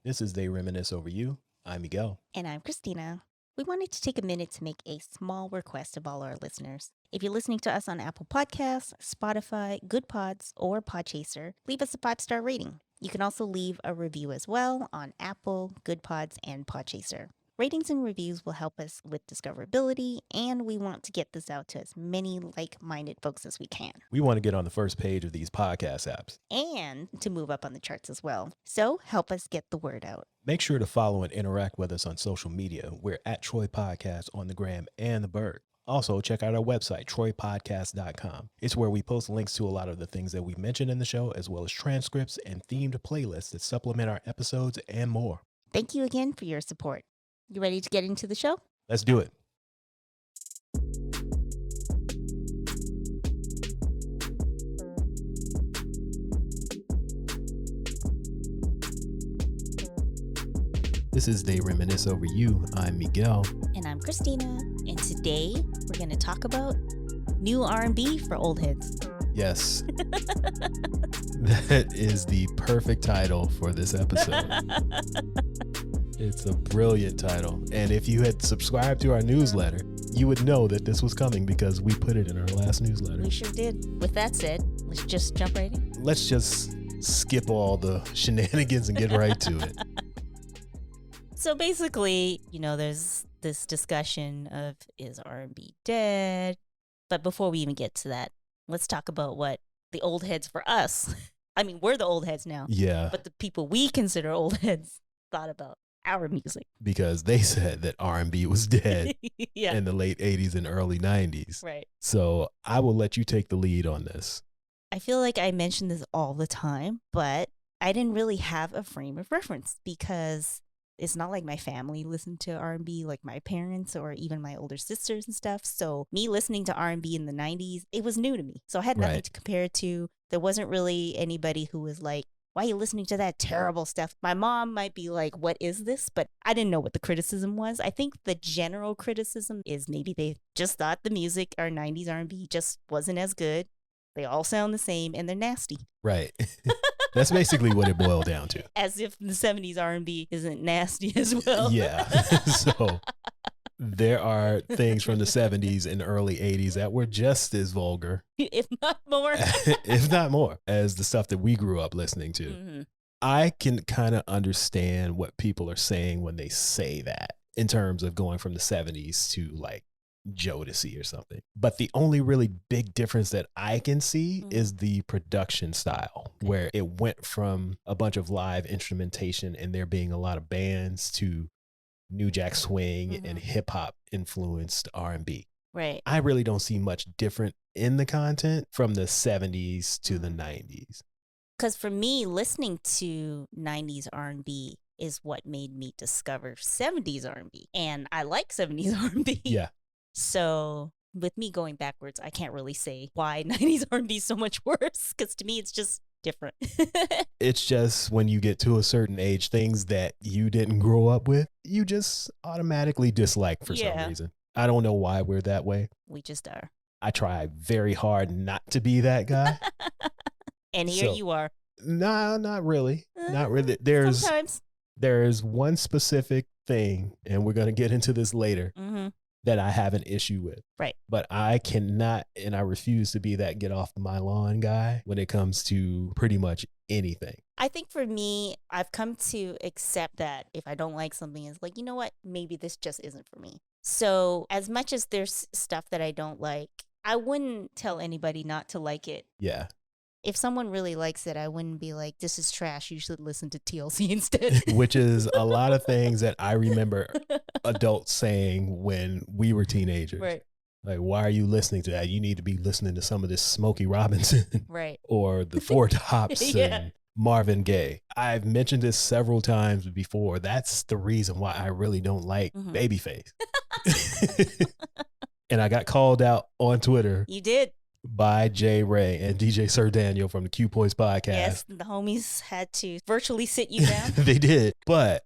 This is They Reminisce Over You. I'm Miguel. And I'm Christina. We wanted to take a minute to make a small request of all our listeners. If you're listening to us on Apple Podcasts, Spotify, Good Pods, or Podchaser, leave us a 5-star rating. You can also leave a review as well on Apple, Good Pods, and Podchaser. Ratings and reviews will help us with discoverability, and we want to get this out to as many like-minded folks as we can. We want to get on the first page of these podcast apps. And to move up on the charts as well. So help us get the word out. Make sure to follow and interact with us on social media. We're at Troy Podcast on the gram and the Bird. Also, check out our website, troypodcast.com. It's where we post links to a lot of the things that we mentioned in the show, as well as transcripts and themed playlists that supplement our episodes and more. Thank you again for your support. You ready to get into the show? Let's do it. This is They Reminisce Over You. I'm Miguel. And I'm Christina. And today we're going to talk about new R&B for old heads. Yes. That is the perfect title for this episode. It's a brilliant title. And if you had subscribed to our newsletter, you would know that this was coming because we put it in our last newsletter. We sure did. With that said, let's just jump right in. Let's just skip all the shenanigans and get right to it. So basically, there's this discussion of is R&B dead? But before we even get to that, let's talk about what the old heads for us. I mean, we're the old heads now. Yeah. But the people we consider old heads thought about our music. Because they said that R&B was dead Yeah. in the late 80s and early 90s. Right. So I will let you take the lead on this. I feel like I mention this all the time, but I didn't really have a frame of reference because it's not like my family listened to R&B, like my parents or even my older sisters and stuff. So me listening to R&B in the 90s, it was new to me. So I had nothing to compare it to. There wasn't really anybody who was like, why are you listening to that terrible stuff? My mom might be like, what is this? But I didn't know what the criticism was. I think the general criticism is maybe they just thought the music, our 90s R&B, just wasn't as good. They all sound the same and they're nasty. Right. That's basically what it boiled down to. As if the 70s R&B isn't nasty as well. Yeah. So there are things from the 70s and early 80s that were just as vulgar, if not more, as the stuff that we grew up listening to. Mm-hmm. I can kind of understand what people are saying when they say that in terms of going from the 70s to like Jodeci or something. But the only really big difference that I can see is the production style, where it went from a bunch of live instrumentation and there being a lot of bands to New Jack Swing and hip hop influenced R&B. Right. I really don't see much different in the content from the 70s to the 90s. Because for me, listening to 90s R&B is what made me discover 70s R&B. And I like 70s R&B. Yeah. So with me going backwards, I can't really say why 90s R&B is so much worse. Because to me, it's just different. It's just when you get to a certain age, things that you didn't grow up with, you just automatically dislike for some reason. I don't know why we're that way. We just are. I try very hard not to be that guy. And here you are. Nah, not really. Not really. Sometimes. There's one specific thing, and we're going to get into this later, that I have an issue with. Right. But I cannot, and I refuse to be that get off my lawn guy when it comes to pretty much anything. I think for me, I've come to accept that if I don't like something, it's like, you know what, maybe this just isn't for me. So as much as there's stuff that I don't like, I wouldn't tell anybody not to like it. Yeah. If someone really likes it, I wouldn't be like, this is trash, you should listen to TLC instead. Which is a lot of things that I remember adults saying when we were teenagers. Right. Like, why are you listening to that? You need to be listening to some of this Smokey Robinson. Right. Or the Four Tops and Marvin Gaye. I've mentioned this several times before. That's the reason why I really don't like Babyface. And I got called out on Twitter. You did. By Jay Ray and DJ Sir Daniel from the Q Points podcast. Yes, the homies had to virtually sit you down. They did. But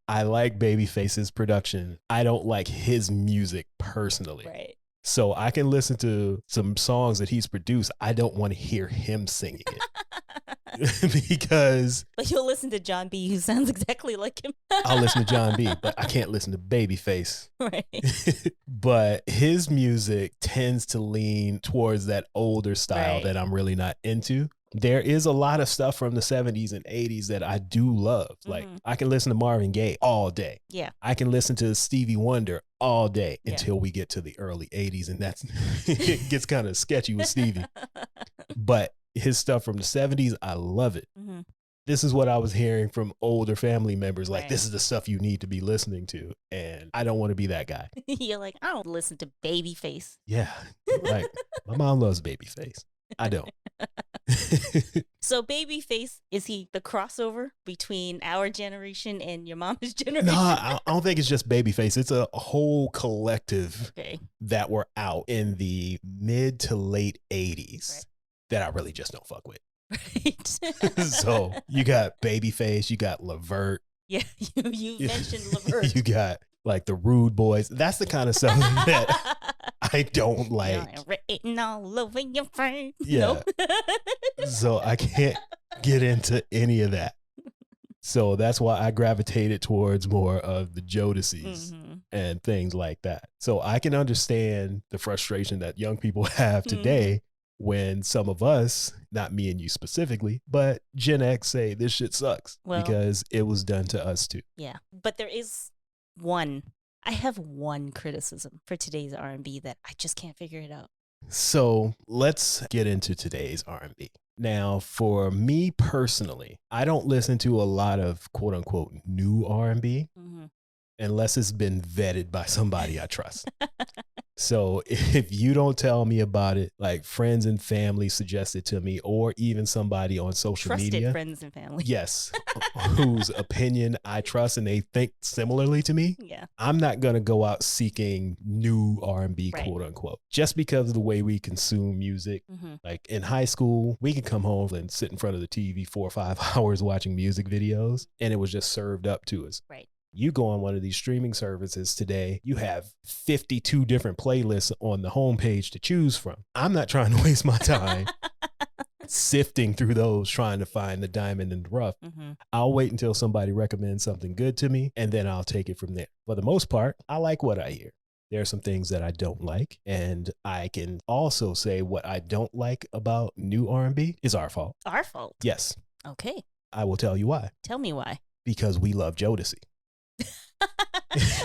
I like Babyface's production. I don't like his music personally. Right. So I can listen to some songs that he's produced. I don't want to hear him singing it. Because But you'll listen to John B, who sounds exactly like him. I'll listen to John B, but I can't listen to Babyface. Right. But his music tends to lean towards that older style Right. that I'm really not into. There is a lot of stuff from the 70s and 80s that I do love. Like I can listen to Marvin Gaye all day. Yeah. I can listen to Stevie Wonder all day Yeah. until we get to the early 80s, and that's it gets kind of sketchy with Stevie. But his stuff from the 70s, I love it. Mhm. This is what I was hearing from older family members. Like, Right. this is the stuff you need to be listening to. And I don't want to be that guy. You're like, I don't listen to Babyface. Yeah. Like, my mom loves Babyface. I don't. So Babyface, is he the crossover between our generation and your mom's generation? No, I don't think it's just Babyface. It's a whole collective Okay. that were out in the mid to late 80s Right. that I really just don't fuck with. Right. So you got Babyface, you got Levert. Yeah, you mentioned Levert. You got like the Rude Boys. That's the kind of stuff that I don't like. Written all over your face. Yeah. Nope. So I can't get into any of that. So that's why I gravitated towards more of the Jodeci's and things like that. So I can understand the frustration that young people have today when some of us, not me and you specifically, but Gen X say this shit sucks because it was done to us too. Yeah. But there is I have one criticism for today's R&B that I just can't figure it out. So let's get into today's R&B. Now, for me personally, I don't listen to a lot of quote unquote new R&B unless it's been vetted by somebody I trust. So if you don't tell me about it, like friends and family suggest it to me, or even somebody on social Trusted media, friends and family. yes, whose opinion I trust and they think similarly to me, Yeah. I'm not going to go out seeking new R&B, quote unquote, just because of the way we consume music. Like in high school, we could come home and sit in front of the TV 4 or 5 hours watching music videos, and it was just served up to us. Right. You go on one of these streaming services today, you have 52 different playlists on the homepage to choose from. I'm not trying to waste my time sifting through those, trying to find the diamond in the rough. I'll wait until somebody recommends something good to me, and then I'll take it from there. For the most part, I like what I hear. There are some things that I don't like, and I can also say what I don't like about new R&B is our fault. Our fault? Yes. Okay. I will tell you why. Tell me why. Because we love Jodeci.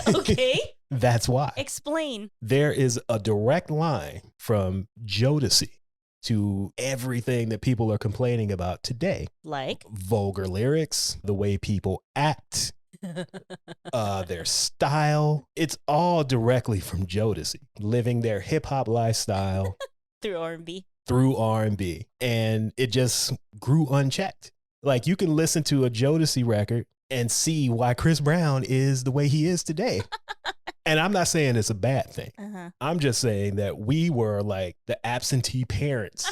Okay. That's why. Explain. There is a direct line from Jodeci to everything that people are complaining about today. Like? Vulgar lyrics, the way people act, their style. It's all directly from Jodeci, living their hip hop lifestyle Through R&B. Through R&B. And it just grew unchecked. Like you can listen to a Jodeci record and see why Chris Brown is the way he is today. And I'm not saying it's a bad thing. I'm just saying that we were like the absentee parents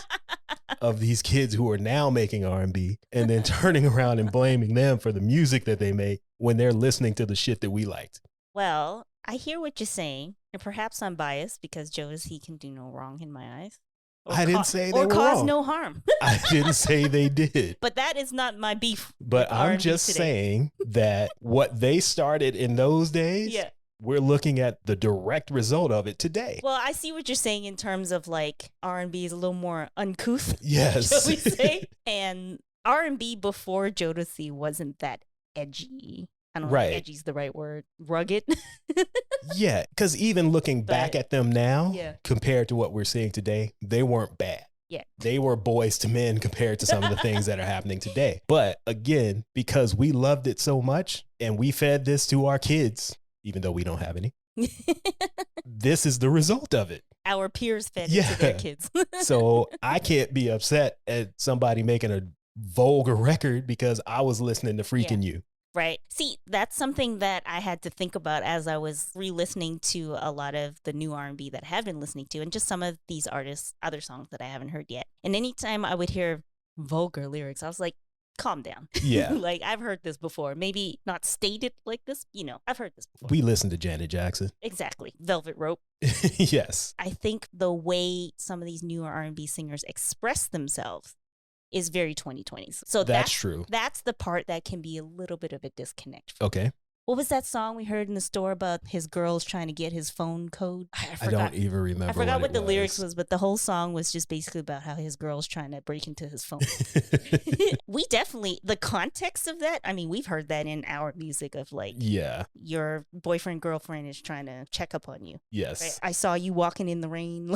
of these kids who are now making R&B and then turning around and blaming them for the music that they make when they're listening to the shit that we liked. Well, I hear what you're saying, and perhaps I'm biased because Jodeci can do no wrong in my eyes. I didn't say they were cause wrong. no harm. I didn't say they did. But that is not my beef. But I'm R&B just today. saying that what they started in those days, we're looking at the direct result of it today. Well, I see what you're saying in terms of like R&B is a little more uncouth. Yes. Shall we say? And R&B before Jodeci wasn't that edgy. I don't know if edgy's the right word. Rugged. Yeah, because even looking back at them now, compared to what we're seeing today, they weren't bad. Yeah. They were boys to men compared to some of the things that are happening today. But again, because we loved it so much and we fed this to our kids, even though we don't have any, this is the result of it. Our peers fed it to their kids. So I can't be upset at somebody making a vulgar record because I was listening to Freaking You. Right. See, that's something that I had to think about as I was re-listening to a lot of the new R&B that I have been listening to and just some of these artists' other songs that I haven't heard yet. And anytime I would hear vulgar lyrics, I was like, calm down. Yeah. Like, I've heard this before. Maybe not stated like this. I've heard this before. We listen to Janet Jackson. Exactly. Velvet Rope. Yes. I think the way some of these newer R&B singers express themselves is very 2020s. So that's true. That's the part that can be a little bit of a disconnect. Okay. What was that song we heard in the store about his girls trying to get his phone code? I don't even remember. I forgot what the lyrics was, but the whole song was just basically about how his girl's trying to break into his phone. We definitely, the context of that, I mean, we've heard that in our music of like, yeah, your boyfriend, girlfriend is trying to check up on you. Yes. Right? I saw you walking in the rain.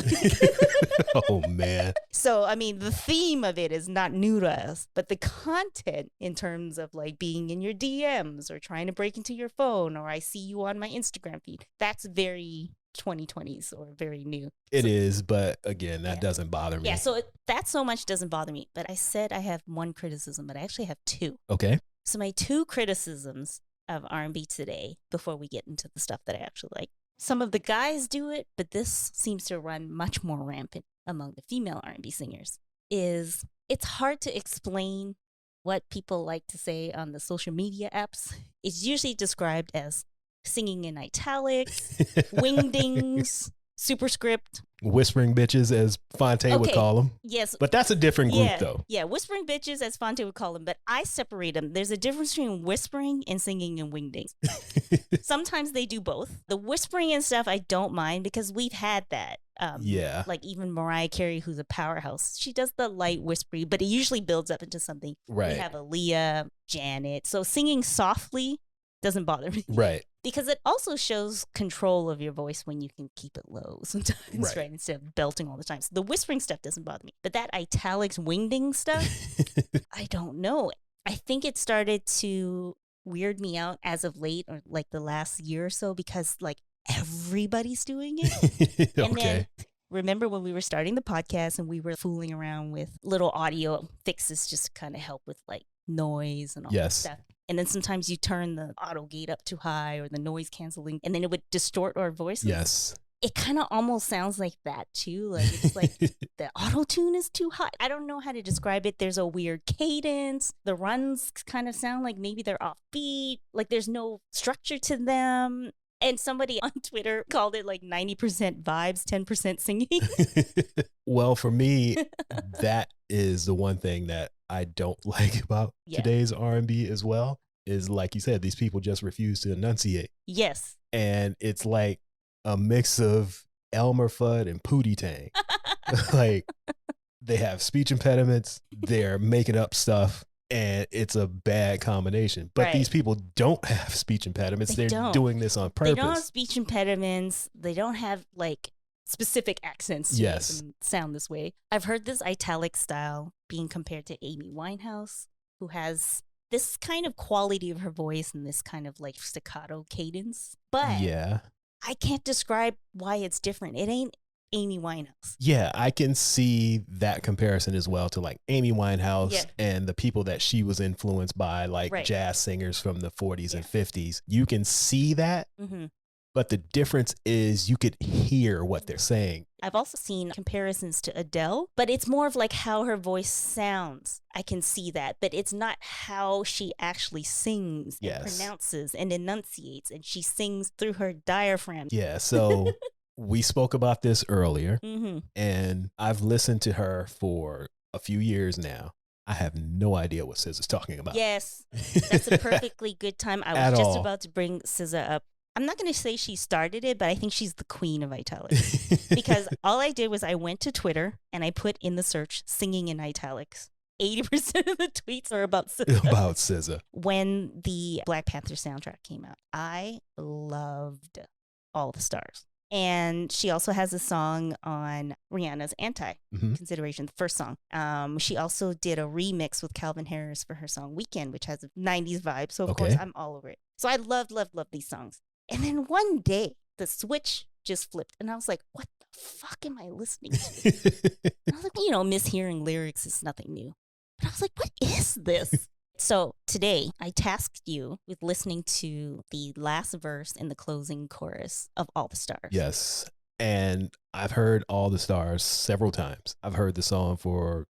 Oh, man. So, I mean, the theme of it is not new to us, but the content in terms of like being in your DMs or trying to break into your phone, or I see you on my Instagram feed, that's very 2020s or very new. It is, but again, that doesn't bother me. Yeah, so that so much doesn't bother me. But I said I have one criticism, but I actually have two. Okay. So my two criticisms of R&B today, before we get into the stuff that I actually like. Some of the guys do it, but this seems to run much more rampant among the female R&B singers, is it's hard to explain what people like to say on the social media apps. It's usually described as singing in italics, wingdings, superscript. Whispering bitches, as Fonte would call them. Yes. But that's a different group, though. Yeah, whispering bitches, as Fonte would call them. But I separate them. There's a difference between whispering and singing and wingdings. Sometimes they do both. The whispering and stuff, I don't mind because we've had that. Like even Mariah Carey, who's a powerhouse, she does the light whispering, but it usually builds up into something. Right. We have Aaliyah, Janet. So singing softly doesn't bother me. Right. Because it also shows control of your voice when you can keep it low sometimes, right? Instead of belting all the time. So the whispering stuff doesn't bother me. But that italics wingding stuff, I don't know. I think it started to weird me out as of late, or like the last year or so, because like everybody's doing it. And then remember when we were starting the podcast and we were fooling around with little audio fixes just to kind of help with like noise and all that stuff. And then sometimes you turn the auto gate up too high or the noise canceling, and then it would distort our voices. Yes. It kind of almost sounds like that too. Like it's like the auto tune is too high. I don't know how to describe it. There's a weird cadence. The runs kind of sound like maybe they're offbeat. Like there's no structure to them. And somebody on Twitter called it like 90% vibes, 10% singing. Well, for me, that is the one thing that I don't like about today's R&B as well, is like you said, these people just refuse to enunciate. Yes. And it's like a mix of Elmer Fudd and Pootie Tang. Like they have speech impediments, they're making up stuff, and it's a bad combination. But these people don't have speech impediments. They're doing this on purpose. They don't have speech impediments. They don't have like specific accents to make them sound this way. I've heard this italic style being compared to Amy Winehouse, who has this kind of quality of her voice and this kind of like staccato cadence. But I can't describe why it's different. It ain't Amy Winehouse. Yeah, I can see that comparison as well to like Amy Winehouse and the people that she was influenced by, like jazz singers from the 40s and 50s. You can see that. Mm-hmm. But the difference is you could hear what they're saying. I've also seen comparisons to Adele, but it's more of like how her voice sounds. I can see that, but it's not how she actually sings and pronounces and enunciates, and she sings through her diaphragm. Yeah, so we spoke about this earlier, and I've listened to her for a few years now. I have no idea what SZA's talking about. Yes, that's a perfectly good time. I was just about to bring SZA up. I'm not going to say she started it, but I think she's the queen of italics. Because all I did was I went to Twitter and I put in the search singing in italics. 80% of the tweets are about SZA. About SZA. When the Black Panther soundtrack came out, I loved All the Stars. And she also has a song on Rihanna's Anti-Consideration, the first song. She also did a remix with Calvin Harris for her song Weekend, which has a 90s vibe. So, of course, I'm all over it. So I love these songs. And then one day, the switch just flipped. And I was like, what the fuck am I listening to? And I was like, mishearing lyrics is nothing new. But I was like, what is this? So today, I tasked you with listening to the last verse and the closing chorus of All the Stars. Yes. And I've heard All the Stars several times. I've heard the song for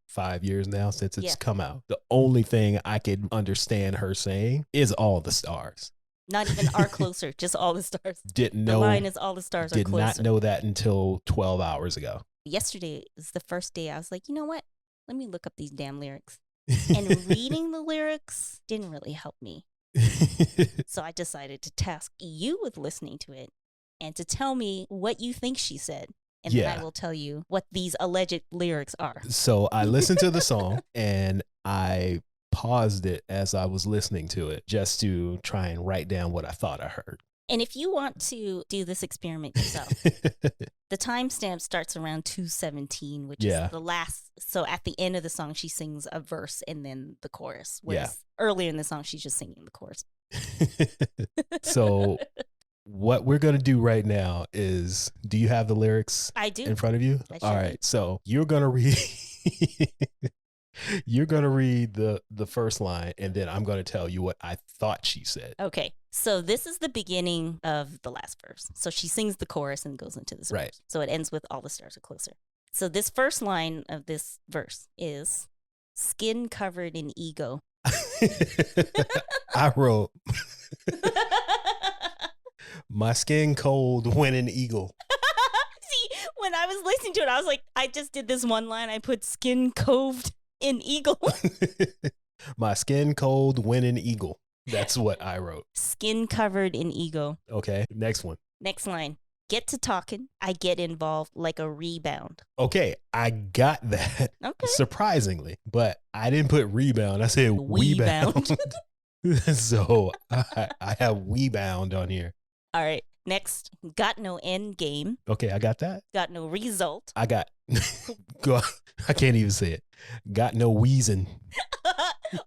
5 years now since it's come out. The only thing I could understand her saying is All the Stars. Not even are closer, just all the stars. Didn't know. The line is all the stars are closer. Did not know that until 12 hours ago. Yesterday is the first day I was like, you know what? Let me look up these damn lyrics. And reading the lyrics didn't really help me. So I decided to task you with listening to it and to tell me what you think she said. And then I will tell you what these alleged lyrics are. So I listened to the song and I paused it as I was listening to it just to try and write down what I thought I heard. And if you want to do this experiment yourself, the timestamp starts around 2:17, which is the last. So at the end of the song, she sings a verse and then the chorus. Whereas earlier in the song, she's just singing the chorus. So what we're going to do right now is, do you have the lyrics I do. in front of you? All right. So you're going to read... You're going to read the first line, and then I'm going to tell you what I thought she said. Okay. So this is the beginning of the last verse. So she sings the chorus and goes into this verse. So it ends with all the stars are closer. So this first line of this verse is skin covered in ego. I wrote, my skin cold when an eagle. See, when I was listening to it, I was like, I just did this one line. I put skin coved in eagle. My skin cold when an eagle. That's what I wrote. Skin covered in ego. Okay, next one. Next line. Get to talking. I get involved like a rebound. Okay, I got that. Okay. Surprisingly, but I didn't put rebound. I said we-bound. So I have we-bound on here. All right. Next, got no end game. Okay, I got that. Got no result. I got, I can't even say it. Got no wheezing.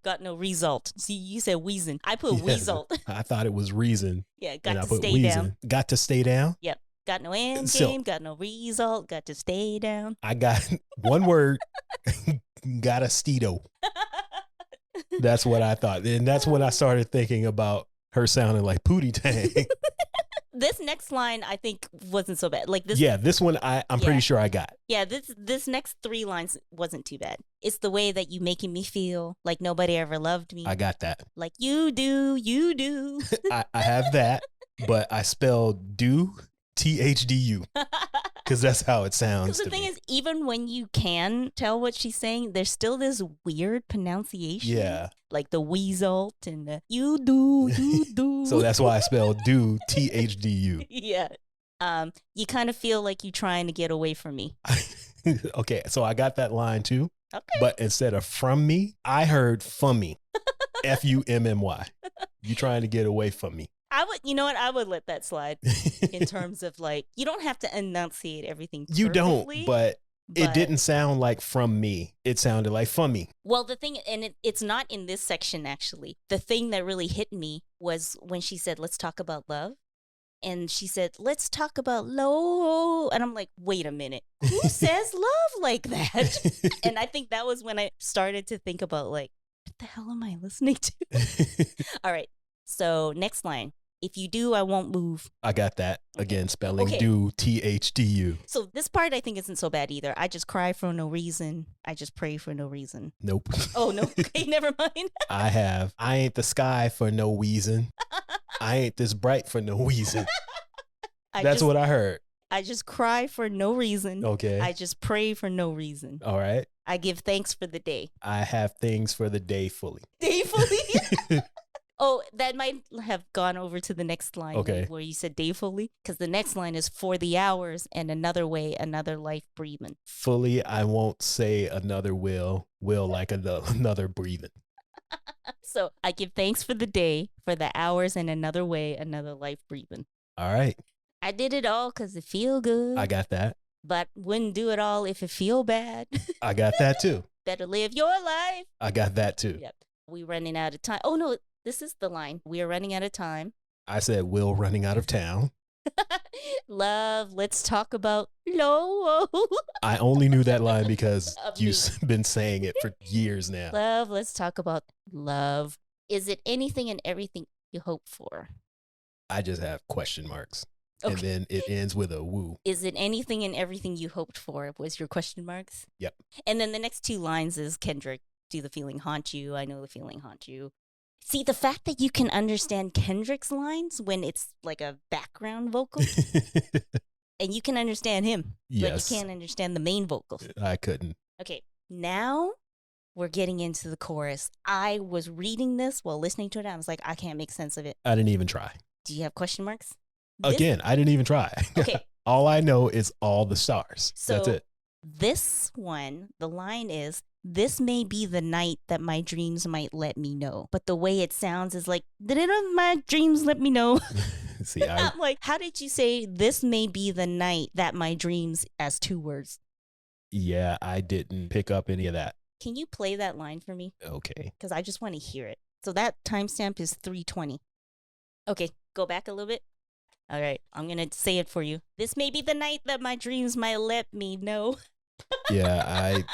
Got no result. See, you said wheezing. I put result. I thought it was reason. Yeah, got to stay down. Got to stay down? Yep. Got no end game, got no result, got to stay down. I got one word, got a steedo. That's what I thought. And that's when I started thinking about her sounding like Pootie Tang. This next line, I think, wasn't so bad. Like this. Yeah, this one I'm pretty sure I got. Yeah, this next 3 lines wasn't too bad. It's the way that you making me feel like nobody ever loved me. I got that. Like you do. I have that, but I spelled do, THDU. Because that's how it sounds. Because the thing is, even when you can tell what she's saying, there's still this weird pronunciation. Yeah. Like the result and the you do. So that's why I spelled do, THDU. Yeah. You kind of feel like you're trying to get away from me. Okay, so I got that line too. Okay. But instead of from me, I heard fummy. F-U-M-M-Y. You trying to get away from me. You know what? I would let that slide in terms of like, you don't have to enunciate everything perfectly. You don't, but it didn't sound like from me. It sounded like from me. Well, the thing, and it's not in this section, actually. The thing that really hit me was when she said, let's talk about love. And she said, let's talk about love. And I'm like, wait a minute. Who says love like that? And I think that was when I started to think about like, what the hell am I listening to? All right. So next line. If you do, I won't move. I got that. Again, spelling do, THDU. So this part I think isn't so bad either. I just cry for no reason. I just pray for no reason. Nope. Oh, no. Okay, never mind. I ain't the sky for no reason. I ain't this bright for no reason. That's what I heard. I just cry for no reason. Okay. I just pray for no reason. All right. I give thanks for the day. I have things for the day fully. Day fully? Oh, that might have gone over to the next line where you said day fully. Because the next line is for the hours and another way, another life breathing. Fully, I won't say another will like another breathing. So I give thanks for the day, for the hours and another way, another life breathing. All right. I did it all because it feel good. I got that. But wouldn't do it all if it feel bad. I got that too. Better live your life. I got that too. Yep. We running out of time. Oh, no. This is the line. We are running out of time. I said, Will running out of town. Love, let's talk about love. I only knew that line because you've been saying it for years now. Love, let's talk about love. Is it anything and everything you hope for? I just have question marks. And Okay. then it ends with a woo. Is it anything and everything you hoped for? Was your question marks? Yep. And then the next two lines is Kendrick, do the feeling haunt you? I know the feeling haunt you. See, the fact that you can understand Kendrick's lines when it's like a background vocal and you can understand him, but Yes. you can't understand the main vocals. I couldn't. Okay, now we're getting into the chorus. I was reading this while listening to it. I was like, I can't make sense of it. I didn't even try. Do you have question marks? Again, I didn't even try. Okay. All I know is all the stars. So That's it. this one, the line is, this may be the night that my dreams might let me know. But the way it sounds is like, didn't my dreams let me know? See, I'm like, how did you say this may be the night that my dreams as 2 words? yeah, I didn't pick up any of that. Can you play that line for me? Okay. Because I just want to hear it. So that timestamp is 3:20. Okay, go back a little bit. All right, I'm going to say it for you. This may be the night that my dreams might let me know. Yeah, I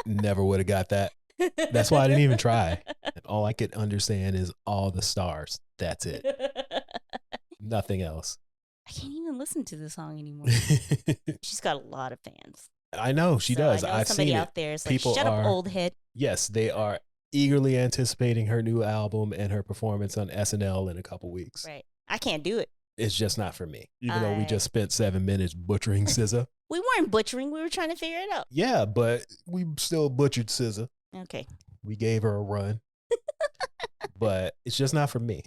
never would have got that. That's why I didn't even try. All I could understand is all the stars. That's it. Nothing else. I can't even listen to this song anymore. I She's got a lot of fans. know she does. I know I've somebody seen out it. there is like, People shut up, old head. Yes, they are eagerly anticipating her new album and her performance on SNL in a couple weeks. Right. I can't do it. It's just not for me. Even though we just spent 7 minutes butchering SZA. We weren't butchering. We were trying to figure it out. Yeah, but we still butchered SZA. Okay. We gave her a run. But it's just not for me.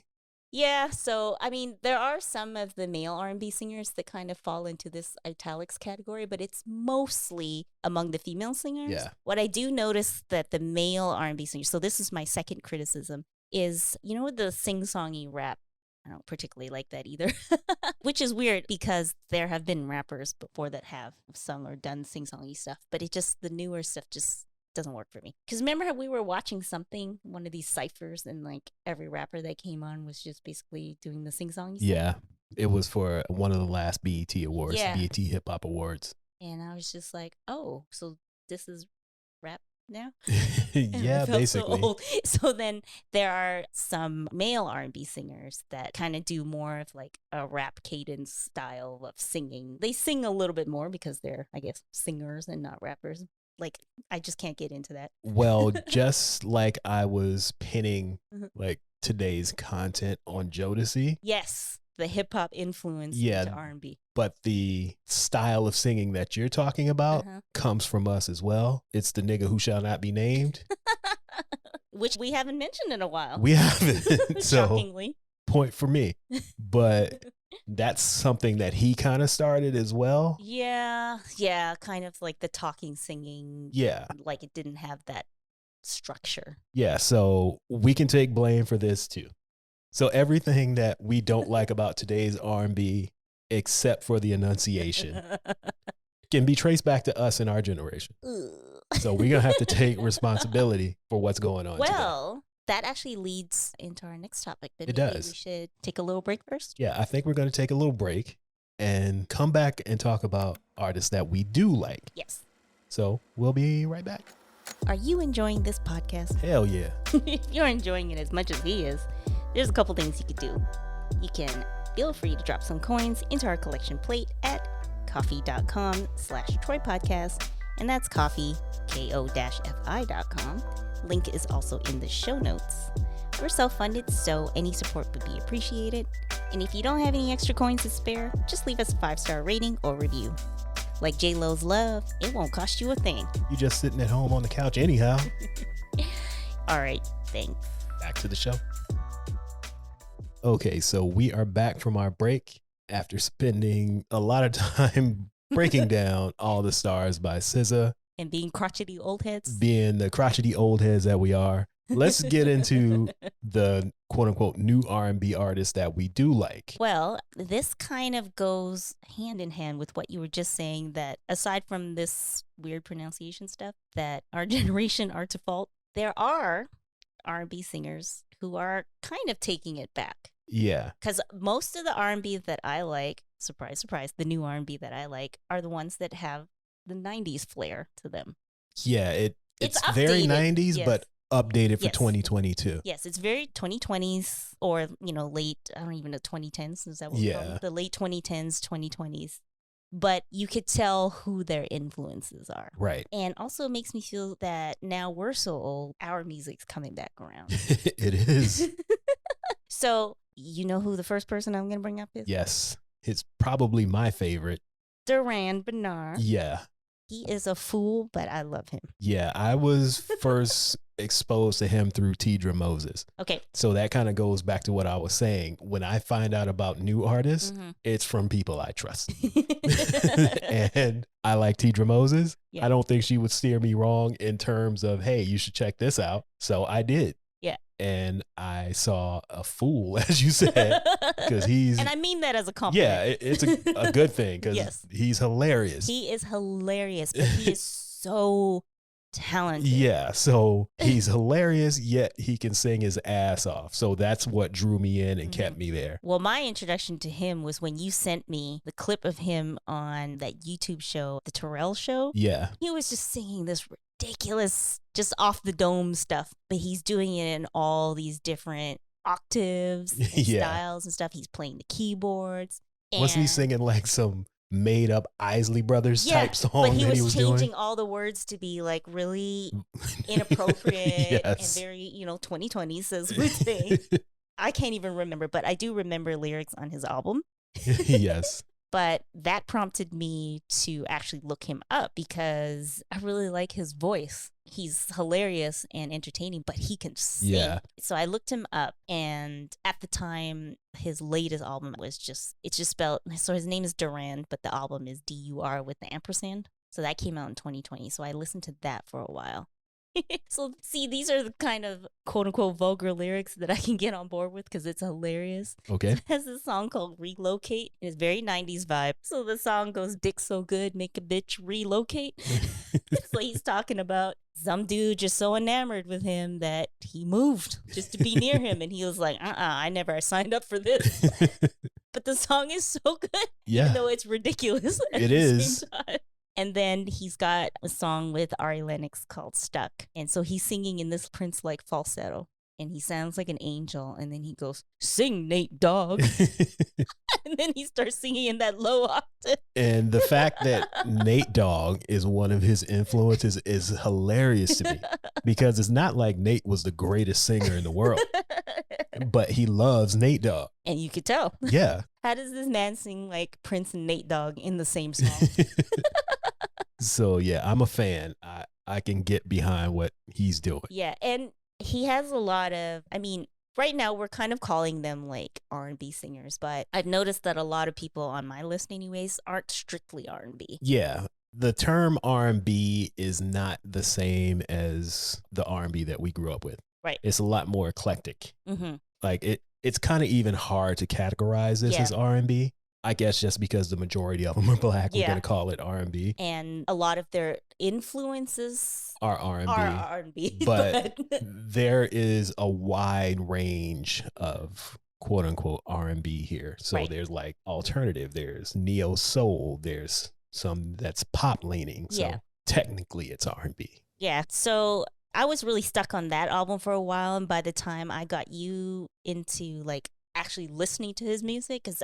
Yeah, so I mean, there are some of the male R&B singers that kind of fall into this italics category, but it's mostly among the female singers. Yeah. What I do notice that the male R&B singers, so this is my second criticism, is the sing-songy rap. I don't particularly like that either, which is weird because there have been rappers before that have sung or done sing-songy stuff, but the newer stuff just doesn't work for me. Because remember how we were watching one of these ciphers, and like every rapper that came on was just basically doing the sing-songy stuff? Yeah. It was for one of the last BET awards, Yeah. BET Hip Hop Awards. And I was just like, oh, so this is rap now? And I Yeah, felt basically. So old. So then there are some male R&B singers that kind of do more of like a rap cadence style of singing. They sing a little bit more because they're, I guess, singers and not rappers. Like, I just can't get into that. Well, just like I was pinning Mhm. like today's content on Jodeci, Yes, the hip hop influence Yeah. into R&B. but the style of singing that you're talking about Uh-huh. comes from us as well. It's the nigga who shall not be named. Which we haven't mentioned in a while. We haven't. So Shockingly. point for me. But that's something that he kind of started as well. Yeah, kind of like the talking, singing. Yeah. Like it didn't have that structure. Yeah. So we can take blame for this too. So everything that we don't like about today's R&B, except for the enunciation, can be traced back to us in our generation. So we're going to have to take responsibility for what's going on today. Well, that actually leads into our next topic. But It maybe does. We should take a little break first. Yeah, I think we're going to take a little break and come back and talk about artists that we do like. Yes. So we'll be right back. Are you enjoying this podcast? Hell yeah. If you're enjoying it as much as he is, there's a couple things you could do. You can feel free to drop some coins into our collection plate at coffee.com/Troy Podcast. And that's coffee, ko-fi.com. Link is also in the show notes. We're self-funded, so any support would be appreciated. And if you don't have any extra coins to spare, just leave us a 5-star rating or review. Like J-Lo's Love, it won't cost you a thing. You just sitting at home on the couch anyhow. All right, thanks. Back to the show. Okay, so we are back from our break after spending a lot of time breaking down All the Stars by SZA. And being crotchety old heads. Being the crotchety old heads that we are. Let's get into the quote unquote new R&B artists that we do like. Well, this kind of goes hand in hand with what you were just saying, that aside from this weird pronunciation stuff, that our generation are to fault. There are R&B singers who are kind of taking it back. Yeah. Because most of the R&B that I like, surprise, surprise, the new R&B that I like are the ones that have the 90s flair to them. Yeah, it's It's very updated, 90s, yes. but updated for Yes. 2022. Yes, it's very 2020s or, late, I don't even know, 2010s. Is that what we call them? The late 2010s, 2020s. But you could tell who their influences are. Right. And also it makes me feel that now we're so old, our music's coming back around. It is. So, you know who the first person I'm going to bring up is? Yes. It's probably my favorite. Duran Bernard. Yeah. He is a fool, but I love him. Yeah, I was first exposed to him through Tidra Moses. Okay. So that kind of goes back to what I was saying. When I find out about new artists, it's from people I trust. And I like Tidra Moses. Yeah. I don't think she would steer me wrong in terms of, hey, you should check this out. So I did. Yeah. And I saw a fool, as you said, because he's... And I mean that as a compliment. Yeah, it's a good thing because he's hilarious. He is hilarious, but he is so talented. Yeah, so he's hilarious, yet he can sing his ass off. So that's what drew me in and kept me there. Well, my introduction to him was when you sent me the clip of him on that YouTube show, The Terrell Show. Yeah. He was just singing this ridiculous, just off the dome stuff, but he's doing it in all these different octaves and styles and stuff. He's playing the keyboards. Wasn't he singing like some made up Isley Brothers type song? But he that was doing? Changing all the words to be like really inappropriate and very, 2020s, as we say. I can't even remember, but I do remember lyrics on his album. Yes. But that prompted me to actually look him up because I really like his voice. He's hilarious and entertaining, but he can sing. Yeah. So I looked him up, and at the time, his latest album was it's just spelled, so his name is Duran, but the album is D-U-R with the ampersand. So that came out in 2020. So I listened to that for a while. So, see, these are the kind of quote-unquote vulgar lyrics that I can get on board with because it's hilarious. Okay. It has this song called Relocate. It's very 90s vibe. So the song goes, dick so good, make a bitch relocate. So he's talking about some dude just so enamored with him that he moved just to be near him. And he was like, I never signed up for this. But the song is so good, even though it's ridiculous at the same time. And then he's got a song with Ari Lennox called Stuck. And so he's singing in this Prince-like falsetto. And he sounds like an angel. And then he goes, sing, Nate Dogg. And then he starts singing in that low octave. And the fact that Nate Dogg is one of his influences is hilarious to me. Because it's not like Nate was the greatest singer in the world. But he loves Nate Dogg. And you could tell. Yeah. How does this man sing like Prince and Nate Dogg in the same song? So, yeah, I'm a fan. I can get behind what he's doing. Yeah, and he has a lot of, right now we're kind of calling them like R&B singers, but I've noticed that a lot of people on my list anyways aren't strictly R&B. Yeah, the term R&B is not the same as the R&B that we grew up with. Right. It's a lot more eclectic. Mm-hmm. Like it's kind of even hard to categorize this as R&B. I guess just because the majority of them are black, we're going to call it R&B. And a lot of their influences are R&B. R&B. But there is a wide range of quote unquote R&B here. So there's like alternative, there's neo soul, there's some that's pop leaning. So technically it's R&B. Yeah. So I was really stuck on that album for a while. And by the time I got you into like actually listening to his music, because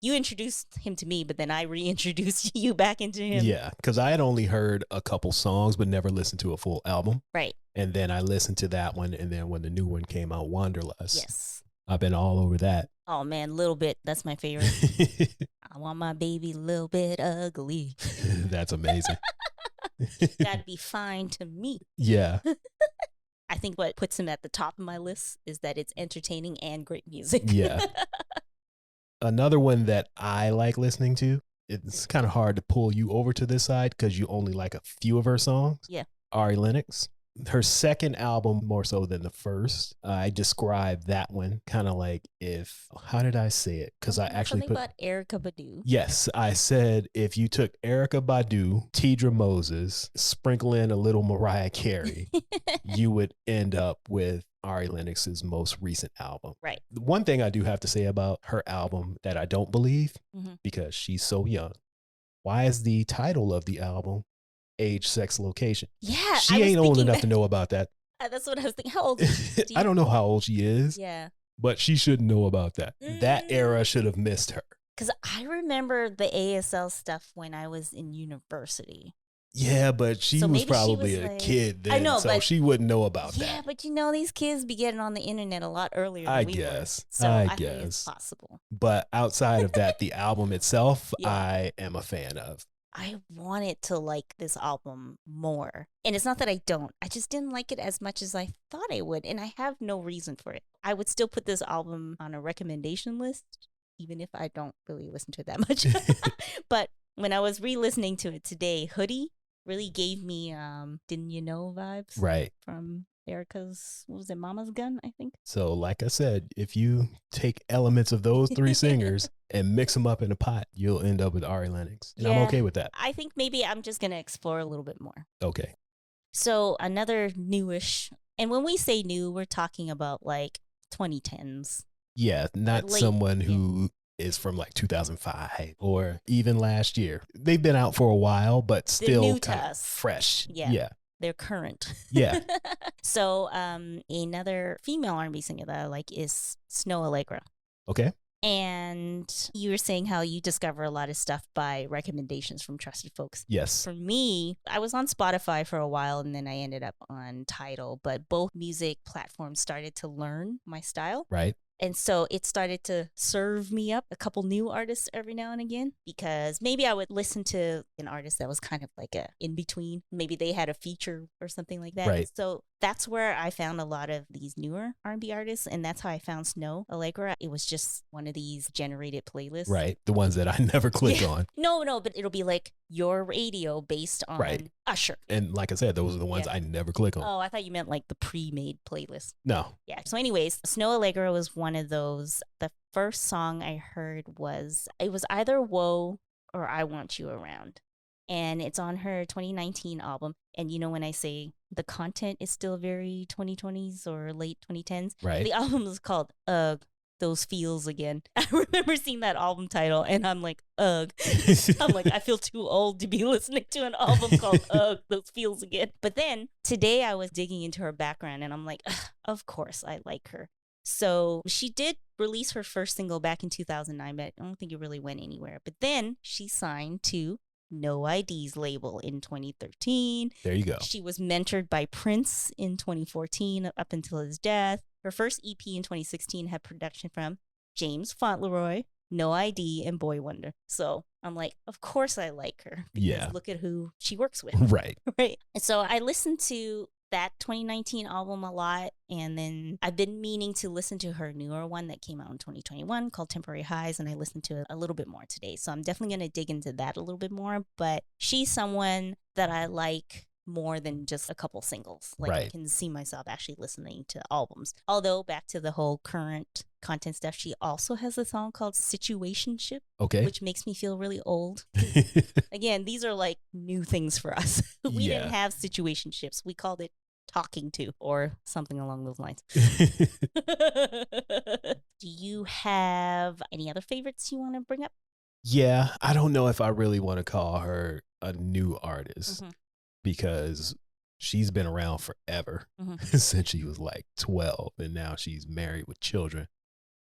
you introduced him to me, but then I reintroduced you back into him. Yeah, because I had only heard a couple songs, but never listened to a full album. Right. And then I listened to that one, and then when the new one came out, Wanderlust. Yes. I've been all over that. Oh, man, Little Bit. That's my favorite. I want my baby a little bit ugly. That's amazing. That'd be fine to me. Yeah. I think what puts him at the top of my list is that it's entertaining and great music. Yeah. Another one that I like listening to, it's kind of hard to pull you over to this side because you only like a few of her songs. Yeah. Ari Lennox. Her second album, more so than the first, I described that one kind of like how did I say it? Because I actually something about Erykah Badu. Yes, I said if you took Erykah Badu, Tidra Moses, sprinkle in a little Mariah Carey, you would end up with Ari Lennox's most recent album. Right. One thing I do have to say about her album that I don't believe, because she's so young, why is the title of the album Age, Sex, Location? Yeah. She ain't old enough to know about that. That's what I was thinking. How old is she? I don't know how old she is, Yeah. but she should know about that. That era should have missed her. Because I remember the ASL stuff when I was in university. Yeah, but she So was maybe she probably was a like- kid then, I know, so but- she wouldn't know about Yeah, that. but you know, these kids be getting on the internet a lot earlier than I we guess. were. So I I think it's guess. possible. But outside of that, the album itself, Yeah. I am a fan of. I wanted to like this album more. And it's not that I don't. I just didn't like it as much as I thought I would. And I have no reason for it. I would still put this album on a recommendation list, even if I don't really listen to it that much. But when I was re-listening to it today, Hoodie really gave me Didn't You Know vibes. Right. From Erica's, what was it, Mama's Gun, I think? So, like I said, if you take elements of those three singers and mix them up in a pot, you'll end up with Ari Lennox. And I'm Yeah. okay with that. I think maybe I'm just going to explore a little bit more. Okay. So another newish, and when we say new, we're talking about like 2010s. Yeah, not Late- someone who is from like 2005 or even last year. They've been out for a while, but still new to kind of us. fresh. Yeah. Yeah. They're current. Yeah. So another female R&B singer that I like is Snow Allegra. Okay. And you were saying how you discover a lot of stuff by recommendations from trusted folks. Yes. For me, I was on Spotify for a while and then I ended up on Tidal, but both music platforms started to learn my style. Right. And so it started to serve me up a couple new artists every now and again, because maybe I would listen to an artist that was kind of like a in between. Maybe they had a feature or something like that. Right. So that's where I found a lot of these newer R&B artists, and that's how I found Snow Allegra. It was just one of these generated playlists. Right. The ones that I never click Yeah. on. No, but it'll be like your radio based on Right. Usher. And like I said, those are the ones Yeah. I never click on. Oh, I thought you meant like the pre-made playlist. No. Yeah. So anyways, Snow Allegra was one of those. The first song I heard was, it was either Whoa or I Want You Around. And it's on her 2019 album. And you know, when I say the content is still very 2020s or late 2010s, Right. the album is called Ugh, Those Feels Again. I remember seeing that album title and I'm like, ugh. I'm like, I feel too old to be listening to an album called Ugh, Those Feels Again. But then today I was digging into her background and I'm like, ugh, of course I like her. So she did release her first single back in 2009, but I don't think it really went anywhere. But then she signed to No ID's label in 2013. There you go. She was mentored by Prince in 2014 up until his death. Her first EP in 2016 had production from James Fauntleroy, No ID, and Boy Wonder. So I'm like, of course I like her. Because Yeah. look at who she works with. Right. Right. And so I listened to that 2019 album a lot. And then I've been meaning to listen to her newer one that came out in 2021 called Temporary Highs. And I listened to it a little bit more today. So I'm definitely going to dig into that a little bit more. But she's someone that I like more than just a couple singles. Like I Right. can see myself actually listening to albums. Although back to the whole current content stuff, she also has a song called Situationship, Okay. which makes me feel really old. Again, these are like new things for us. We Yeah. didn't have situationships. We called it talking to or something along those lines. Do you have any other favorites you want to bring up? Yeah. I don't know if I really want to call her a new artist Mhm. because she's been around forever Mhm. since she was like 12 and now she's married with children.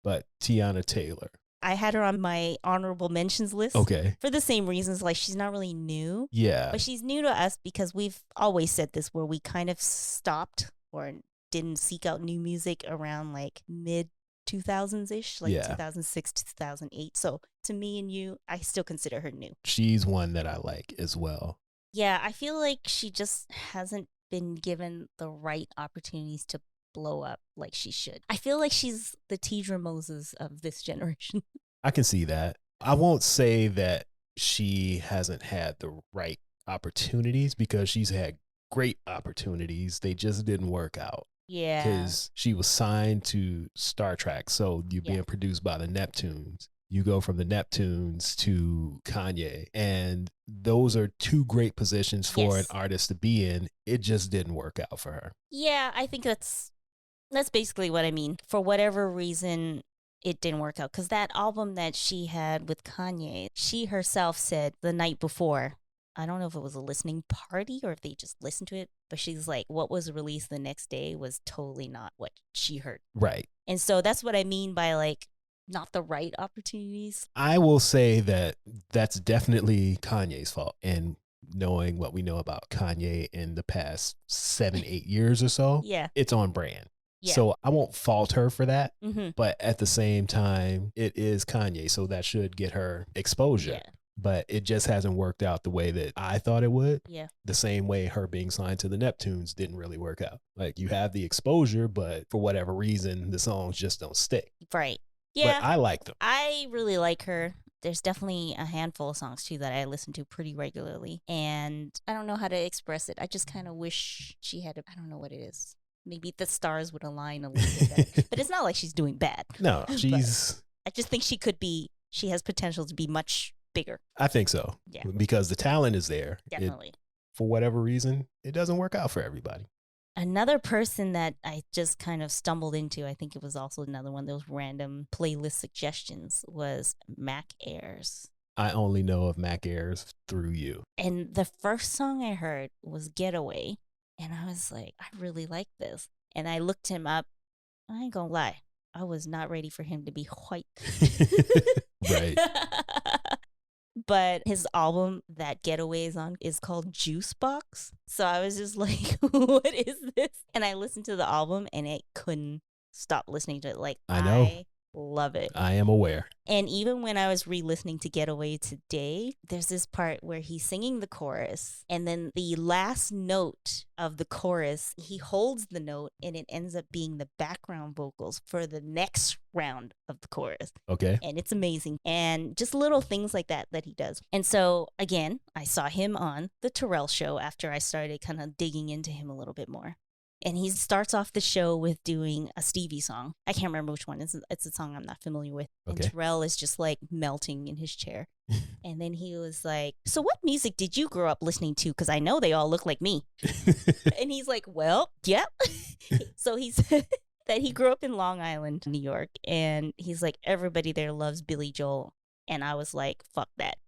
But Tiana Taylor. I had her on my honorable mentions list Okay. for the same reasons. Like she's not really new, Yeah. but she's new to us because we've always said this where we kind of stopped or didn't seek out new music around like mid 2000s ish, like Yeah. 2006 to 2008. So to me and you, I still consider her new. She's one that I like as well. Yeah, I feel like she just hasn't been given the right opportunities to blow up like she should. I feel like she's the Tidra Moses of this generation. I can see that. I won't say that she hasn't had the right opportunities because she's had great opportunities. They just didn't work out Yeah. because she was signed to Star Trek. So you're Yeah. being produced by the Neptunes. You go from the Neptunes to Kanye, and those are two great positions for Yes. an artist to be in. It just didn't work out for her. Yeah, I think that's basically what I mean. For whatever reason, it didn't work out. Because that album that she had with Kanye, she herself said the night before, I don't know if it was a listening party or if they just listened to it, but she's like, what was released the next day was totally not what she heard. Right. And so that's what I mean by like not the right opportunities. I will say that that's definitely Kanye's fault. And knowing what we know about Kanye in the past 7-8 years or so, Yeah. it's on brand. Yeah. So I won't fault her for that. Mm-hmm. But at the same time, it is Kanye. So that should get her exposure. Yeah. But it just hasn't worked out the way that I thought it would. Yeah. The same way her being signed to the Neptunes didn't really work out. Like, you have the exposure, but for whatever reason, the songs just don't stick. Right. Yeah. But I like them. I really like her. There's definitely a handful of songs too that I listen to pretty regularly. And I don't know how to express it. I just kind of wish she had I don't know what it is. Maybe the stars would align a little bit better. But it's not like she's doing bad. No, she's... I just think she has potential to be much bigger. I think so. Yeah. Because the talent is there. Definitely. For whatever reason, it doesn't work out for everybody. Another person that I just kind of stumbled into, I think it was also another one of those random playlist suggestions, was Mac Ayres. I only know of Mac Ayres through you. And the first song I heard was Getaway. And I was like, I really like this. And I looked him up. I ain't gonna lie. I was not ready for him to be white. Right. But his album that Getaway is on is called Juice Box. So I was just like, what is this? And I listened to the album and it couldn't stop listening to it. Like, I know. I love it. I am aware. And even when I was re-listening to Getaway today, there's this part where he's singing the chorus, and then the last note of the chorus, he holds the note, and it ends up being the background vocals for the next round of the chorus. Okay. And it's amazing. And just little things like that he does. And so, again, I saw him on The Terrell Show after I started kind of digging into him a little bit more. And he starts off the show with doing a Stevie song. I can't remember which one. It's a song I'm not familiar with. Okay. And Terrell is just like melting in his chair. And then he was like, so what music did you grow up listening to? Because I know they all look like me. And he's like, well, yeah. So he said that he grew up in Long Island, New York. And he's like, everybody there loves Billy Joel. And I was like, fuck that.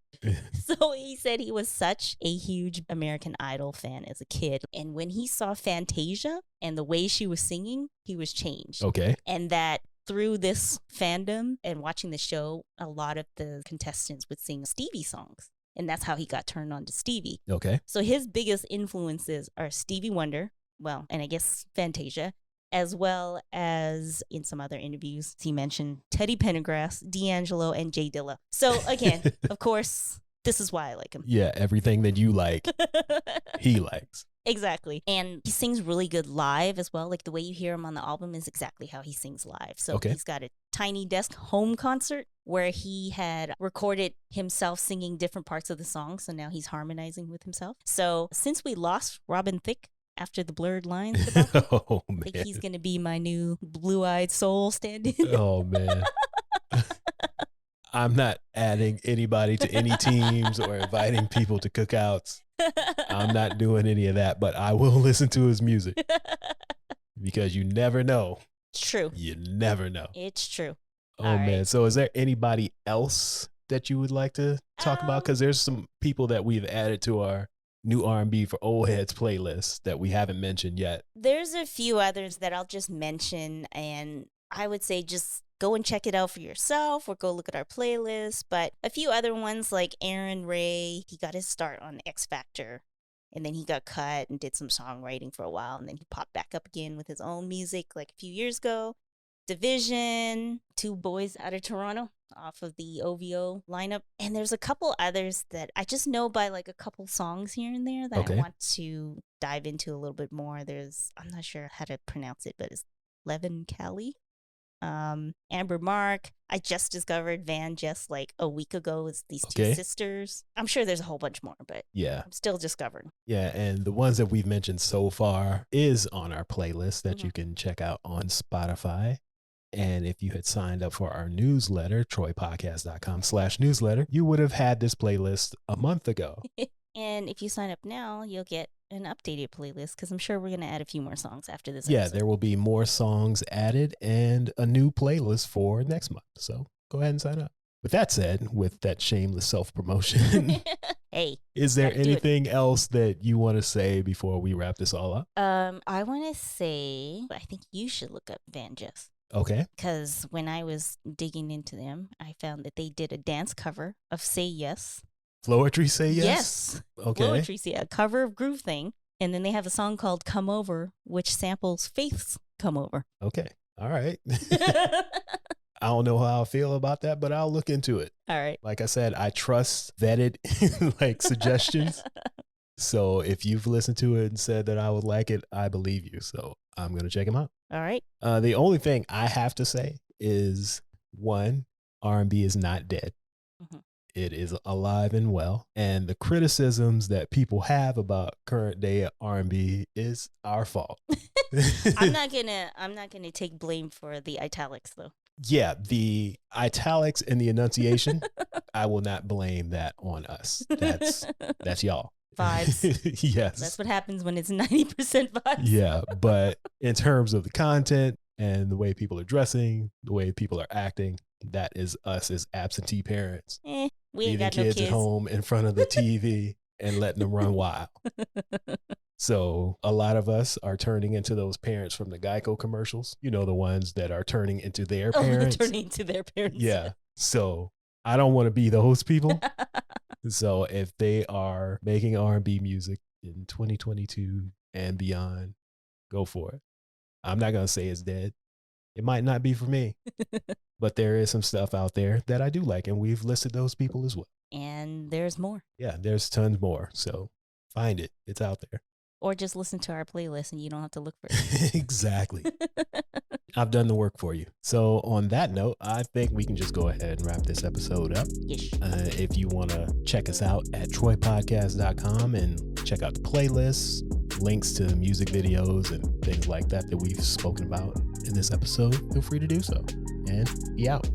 So he said he was such a huge American Idol fan as a kid. And when he saw Fantasia and the way she was singing, he was changed. Okay. And that through this fandom and watching the show, a lot of the contestants would sing Stevie songs. And that's how he got turned on to Stevie. Okay. So his biggest influences are Stevie Wonder, well, and I guess Fantasia, as well as in some other interviews, he mentioned Teddy Pendergrass, D'Angelo, and Jay Dilla. So again, of course, this is why I like him. Yeah, everything that you like, he likes. Exactly. And he sings really good live as well. Like the way you hear him on the album is exactly how he sings live. So he's got a tiny desk home concert where he had recorded himself singing different parts of the song. So now he's harmonizing with himself. So since we lost Robin Thicke after the blurred lines about him, Oh, man. I think he's going to be my new blue-eyed soul stand-in. Oh, man. I'm not adding anybody to any teams or inviting people to cookouts. I'm not doing any of that, but I will listen to his music because you never know. It's true. You never know. It's true. Oh, All man. right. So is there anybody else that you would like to talk about? Because there's some people that we've added to our new R&B for old heads playlist that we haven't mentioned yet. There's a few others that I'll just mention, and I would say just go and check it out for yourself or go look at our playlist. But a few other ones like Aaron Ray, he got his start on X Factor, and then he got cut and did some songwriting for a while, and then he popped back up again with his own music like a few years ago. Division, two boys out of Toronto off of the OVO lineup. And there's a couple others that I just know by like a couple songs here and there that I want to dive into a little bit more. I'm not sure how to pronounce it, but it's Levin Cali. Amber Mark. I just discovered Van just like a week ago. It's these two sisters. I'm sure there's a whole bunch more, but yeah, I'm still discovering. Yeah, and the ones that we've mentioned so far is on our playlist that you can check out on Spotify. And if you had signed up for our newsletter, troypodcast.com/newsletter, you would have had this playlist a month ago. And if you sign up now, you'll get an updated playlist because I'm sure we're going to add a few more songs after this Yeah, episode. there will be more songs added and a new playlist for next month. So go ahead and sign up. With that said, with that shameless self-promotion, Hey, is there gotta do it. anything else that you want to say before we wrap this all up? I want to say, I think you should look up Van Jess. Okay. Because when I was digging into them, I found that they did a dance cover of Say Yes. Floetry Say Yes? Yes. Okay. Floetry Say, a cover of Groove Thing. And then they have a song called Come Over, which samples Faith's Come Over. Okay. All right. I don't know how I feel about that, but I'll look into it. All right. Like I said, I trust vetted like suggestions. So if you've listened to it and said that I would like it, I believe you. So I'm going to check them out. All right. The only thing I have to say is, one, R&B is not dead. Mm-hmm. It is alive and well. And the criticisms that people have about current day R&B is our fault. I'm not gonna take blame for the italics though. Yeah, the italics and the enunciation, I will not blame that on us. That's y'all. Vibes. Yes. That's what happens when it's 90% vibes. Yeah, but in terms of the content and the way people are dressing, the way people are acting, that is us as absentee parents. We ain't leaving got no kids kids at home in front of the TV and letting them run wild. So a lot of us are turning into those parents from the Geico commercials, you know, the ones that are turning into their parents. Turning into their parents. Yeah. So I don't want to be those people. So if they are making R&B music in 2022 and beyond, go for it. I'm not going to say it's dead. It might not be for me, but there is some stuff out there that I do like, and we've listed those people as well. And there's more. Yeah, there's tons more. So find it. It's out there. Or just listen to our playlist and you don't have to look for it. Exactly. I've done the work for you. So on that note, I think we can just go ahead and wrap this episode up. Yes. If you want to check us out at troypodcast.com and check out the playlists, links to music videos and things like that we've spoken about in this episode, feel free to do so. And be out.